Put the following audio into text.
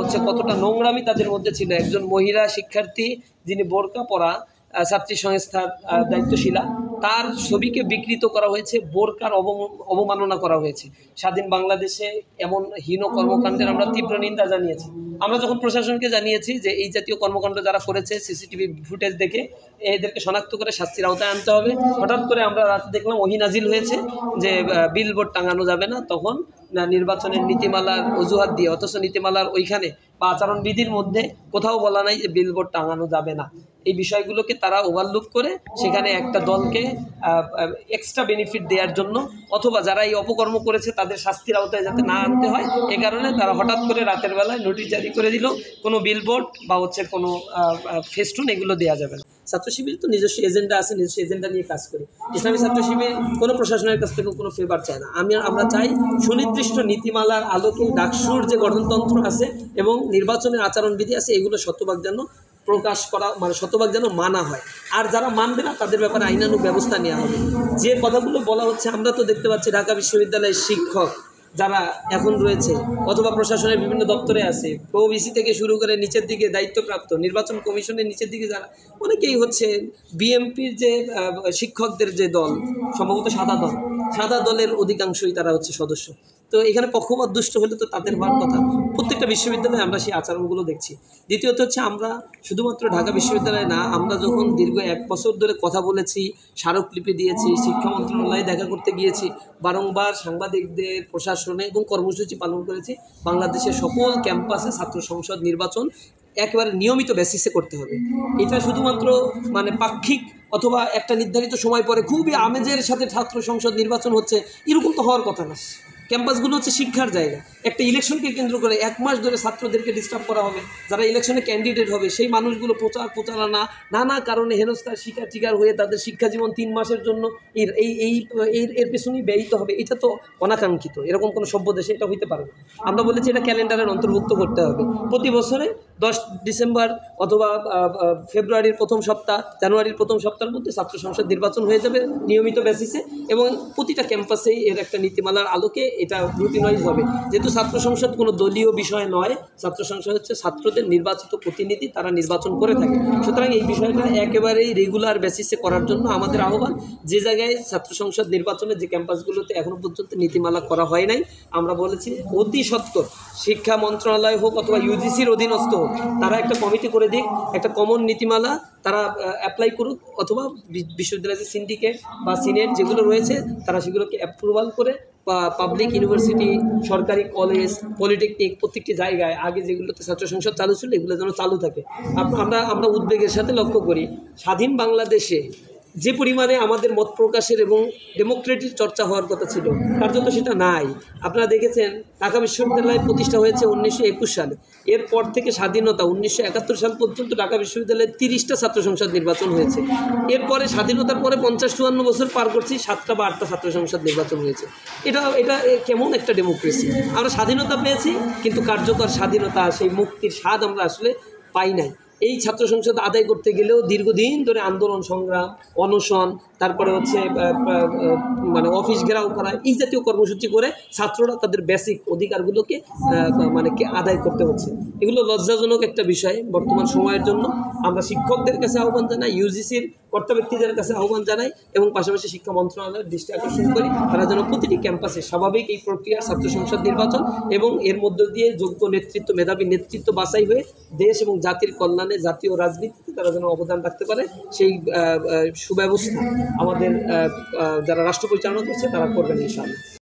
হচ্ছে কতটা নোংরামি তাদের মধ্যে ছিল। একজন মহিলা শিক্ষার্থী যিনি বোরকা পরা ছাত্রী সংস্থার দায়িত্বশীলা, তার ছবিকে বিকৃত করা হয়েছে, বোরকার অবমাননা করা হয়েছে। স্বাধীন বাংলাদেশে এমন হীন কর্মকাণ্ডের আমরা তীব্র নিন্দা জানিয়েছি। আমরা যখন প্রশাসনকে জানিয়েছি যে এই জাতীয় কর্মকাণ্ড যারা করেছে সিসিটিভি ফুটেজ দেখে এদেরকে শনাক্ত করে শাস্তির আওতায় আনতে হবে, হঠাৎ করে আমরা রাতে দেখলাম ওহী নাজিল হয়েছে যে বিলবোর্ড টাঙানো যাবে না। তখন নির্বাচনের নীতিমালার অজুহাত দিয়ে, অথচ নীতিমালার ওইখানে বা আচরণবিধির মধ্যে কোথাও বলা নাই যে বিলবোর্ড টাঙানো যাবে না। এই বিষয়গুলোকে তারা ওভারলুক করে সেখানে একটা দলকে এক্সট্রা বেনিফিট দেওয়ার জন্য, অথবা যারা এই অপকর্ম করেছে তাদের শাস্তির আওতায় যাতে না আনতে হয়, এ কারণে তারা হঠাৎ করে রাতের বেলায় নোটিশ জারি করে দিল কোনো বিলবোর্ড বা হচ্ছে কোনো ফেস্টুন এগুলো দেওয়া যাবে না। ছাত্র শিবির তো নিজস্ব এজেন্ডা আছে, নিজস্ব এজেন্ডা নিয়ে কাজ করি। ইসলামী ছাত্র শিবির কোনো প্রশাসনের কাছ থেকে কোনো ফেভার চায় না। আমরা চাই সুনির্দিষ্ট নীতিমালার আলোকে ডাকসুর যে গঠনতন্ত্র আছে এবং নির্বাচনের আচরণবিধি আছে এগুলো শতভাগ যেন প্রকাশ করা, মানে শতভাগ যেন মানা হয়। আর যারা মানবে না তাদের ব্যাপারে আইনানুগ ব্যবস্থা নেওয়া হবে। যে কথাগুলো বলা হচ্ছে, আমরা তো দেখতে পাচ্ছি ঢাকা বিশ্ববিদ্যালয়ের শিক্ষক যারা এখন রয়েছে অথবা প্রশাসনের বিভিন্ন দপ্তরে আছে, প্রভিসি থেকে শুরু করে নিচের দিকে দায়িত্বপ্রাপ্ত, নির্বাচন কমিশনের নিচের দিকে যারা, অনেকেই হচ্ছে বিএমপির যে শিক্ষকদের যে দল, সম্ভবত সাদা দলের অধিকাংশই তারা হচ্ছে সদস্য। তো এখানে পক্ষপাত দুষ্ট হলে তো তাদের হওয়ার কথা। প্রত্যেকটা বিশ্ববিদ্যালয়ে আমরা সেই আচরণগুলো দেখছি। দ্বিতীয়ত হচ্ছে আমরা শুধুমাত্র ঢাকা বিশ্ববিদ্যালয়ে না, আমরা যখন দীর্ঘ 1 বছর ধরে কথা বলেছি, স্মারকলিপি দিয়েছি, শিক্ষা মন্ত্রণালয়ে দেখা করতে গিয়েছি, বারংবার সাংবাদিকদের, প্রশাসনে এবং কর্মসূচি পালন করেছি, বাংলাদেশের সকল ক্যাম্পাসে ছাত্র সংসদ নির্বাচন একেবারে নিয়মিত বেসিসে করতে হবে। এটা শুধুমাত্র মানে পাক্ষিক অথবা একটা নির্ধারিত সময় পরে খুবই আমেজের সাথে ছাত্র সংসদ নির্বাচন হচ্ছে এরকম তো হওয়ার কথা না। ক্যাম্পাসগুলো হচ্ছে শিক্ষার জায়গা। একটা ইলেকশনকে কেন্দ্র করে 1 মাস ধরে ছাত্রদেরকে ডিস্টার্ব করা হবে। যারা ইলেকশনে ক্যান্ডিডেট হবে সেই মানুষগুলো প্রচারণা নানা কারণে হেনস্থার শিকার হয়ে তাদের শিক্ষা জীবন 3 মাসের জন্য এর পেছনেই ব্যয়িত হবে। এটা তো অনাকাঙ্ক্ষিত। এরকম কোনো সভ্য দেশে এটা হইতে পারে না। আমরা বলেছি এটা ক্যালেন্ডারের অন্তর্ভুক্ত করতে হবে। প্রতি বছরে 10 ডিসেম্বর অথবা ফেব্রুয়ারির প্রথম সপ্তাহ, জানুয়ারির প্রথম সপ্তাহের মধ্যে ছাত্র সংসদ নির্বাচন হয়ে যাবে নিয়মিত বেসিসে, এবং প্রতিটা ক্যাম্পাসেই এর একটা নীতিমালার আলোকে এটা রুটিনাইজ হবে। যেহেতু ছাত্র সংসদ কোনো দলীয় বিষয় নয়, ছাত্র সংসদ হচ্ছে ছাত্রদের নির্বাচিত প্রতিনিধি, তারা নির্বাচন করে থাকে। সুতরাং এই বিষয়টা একেবারেই রেগুলার বেসিসে করার জন্য আমাদের আহ্বান। যে জায়গায় ছাত্র সংসদ নির্বাচনে যে ক্যাম্পাসগুলোতে এখনও পর্যন্ত নীতিমালা করা হয় নাই, আমরা বলেছি অতি সত্বর শিক্ষা মন্ত্রণালয় হোক অথবা ইউজিসির অধীনস্থ হোক, তারা একটা কমিটি করে দিক, একটা কমন নীতিমালা তারা অ্যাপ্লাই করুক, অথবা বিশ্ববিদ্যালয়ের সিন্ডিকেট বা সিনেট যেগুলো রয়েছে তারা সেগুলোকে অ্যাপ্রুভাল করে পাবলিক ইউনিভার্সিটি, সরকারি কলেজ, পলিটেকনিক প্রত্যেকটি জায়গায় আগে যেগুলোতে ছাত্র সংসদ চালু ছিল এগুলো যেন চালু থাকে। আমরা উদ্বেগের সাথে লক্ষ্য করি স্বাধীন বাংলাদেশে যে পরিমাণে আমাদের মত প্রকাশের এবং ডেমোক্রেটিক চর্চা হওয়ার কথা ছিল কার্যত সেটা নাই। আপনারা দেখেছেন ঢাকা বিশ্ববিদ্যালয় প্রতিষ্ঠা হয়েছে 1921 সালে। এরপর থেকে স্বাধীনতা 1971 সাল পর্যন্ত ঢাকা বিশ্ববিদ্যালয়ে 30টা ছাত্র সংসদ নির্বাচন হয়েছে। এরপরে স্বাধীনতার পরে 50-54 বছর পার করছি, 7টা বা 8টা ছাত্র সংসদ নির্বাচন হয়েছে। এটা কেমন একটা ডেমোক্রেসি? আমরা স্বাধীনতা পেয়েছি কিন্তু কার্যকর স্বাধীনতা, সেই মুক্তির স্বাদ আমরা আসলে পাই নাই। এই ছাত্র সংসদ আদায় করতে গেলেও দীর্ঘদিন ধরে আন্দোলন সংগ্রাম, অনশন, তারপরে হচ্ছে মানে অফিস ঘেরাও করা, এই জাতীয় কর্মসূচি করে ছাত্ররা তাদের বেসিক অধিকারগুলোকে মানে আদায় করতে হচ্ছে। এগুলো লজ্জাজনক একটা বিষয় বর্তমান সময়ের জন্য। আমরা শিক্ষকদের কাছে আহ্বান জানাই, ইউজিসির কর্তা ব্যক্তিদের কাছে আহ্বান জানাই এবং পাশাপাশি শিক্ষা মন্ত্রণালয়ের দৃষ্টি আকর্ষণ করি তারা যেন প্রতিটি ক্যাম্পাসে স্বাভাবিক এই প্রক্রিয়া ছাত্র সংসদ নির্বাচন এবং এর মধ্য দিয়ে যোগ্য নেতৃত্ব, মেধাবী নেতৃত্ব বাছাই হয়ে দেশ এবং জাতির কল্যাণে, জাতীয় রাজনীতিতে তারা যেন অবদান রাখতে পারে, সেই সুব্যবস্থা আমাদের যারা রাষ্ট্র পরিচালনা করছে তারা করবেন ইনশাআল্লাহ।